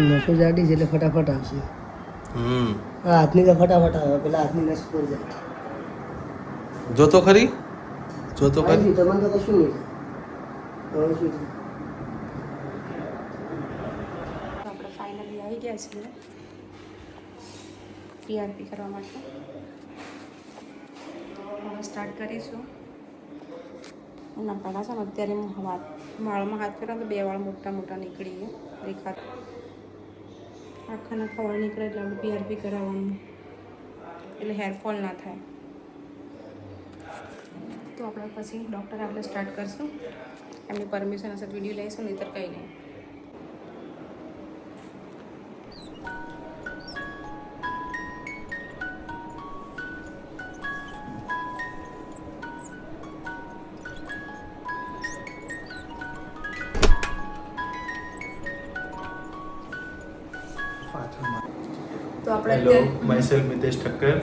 નસો જાડી છે એટલે ફટાફટ આવશે. હા હાથની તો ફટાફટ આવે, પેલા હાથની નસ પર જાય. જો તો ખરી, જો તો ખરી. આવી તમને તો કશું નહીં થાય. હવે શું છે? આપણે ફાઇનલી આવી ગયા છીએ પીઆરપી કરવા માટે. હવે સ્ટાર્ટ કરીશું. એના પહેલાં છે ને અત્યારે હું વાળમાં હાથ ફેરવા તો 2 વાળ મોટા મોટા નીકળી ગયા દેખા. આખા વાળ નીકળે એટલે આપણે પીઆરપી કરાવવાનું, એટલે હેરફોલ ના થાય. તો આપણે પછી ડૉક્ટર આપણે સ્ટાર્ટ કરશું. એમની પરમિશન હશે વિડીયો લઈશું, નહીંતર કંઈ નહીં. તો આપણે હેલો, માયસેલ્ફ મિતેશ ઠક્કર.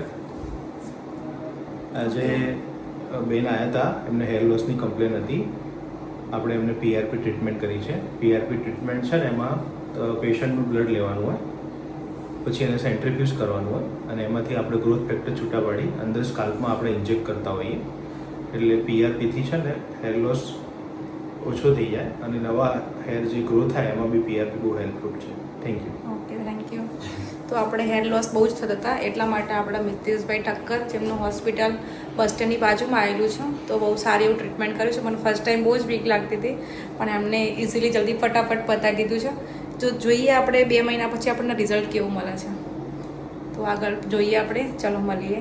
આજે બેન આવ્યા હતા, એમને હેર લોસની કમ્પ્લેન હતી. આપણે એમને પીઆરપી ટ્રીટમેન્ટ કરી છે. પીઆરપી ટ્રીટમેન્ટ છે ને એમાં પેશન્ટનું બ્લડ લેવાનું હોય, પછી એને સેન્ટ્રીફ્યુઝ કરવાનું હોય અને એમાંથી આપણે ગ્રોથ ફેક્ટર છૂટા પાડી અંદર સ્કાલ્પમાં આપણે ઇન્જેક્ટ કરતા હોઈએ. એટલે પીઆરપીથી છે ને હેર લોસ ઓછો થઈ જાય અને નવા હેર જે ગ્રો થાય એમાં બી પીઆરપી બહુ હેલ્પફુલ છે. Thank you. Okay, thank you. તો આપણે હેર લોસ બહુ જ થતા હતા, એટલા માટે આપણા મિતેશભાઈ ઠક્કર, જેમનું હોસ્પિટલ બસ સ્ટેન્ડની બાજુમાં આવેલું છે, તો બહુ સારી એવું ટ્રીટમેન્ટ કર્યું છે. મને ફર્સ્ટ ટાઈમ બહુ જ વીક લાગતી હતી, પણ એમને ઇઝીલી જલ્દી ફટાફટ પતાવી દીધું છે. તો જોઈએ આપણે 2 મહિના પછી આપણને રિઝલ્ટ કેવું મળે છે. તો આગળ જોઈએ આપણે. ચલો મળીએ.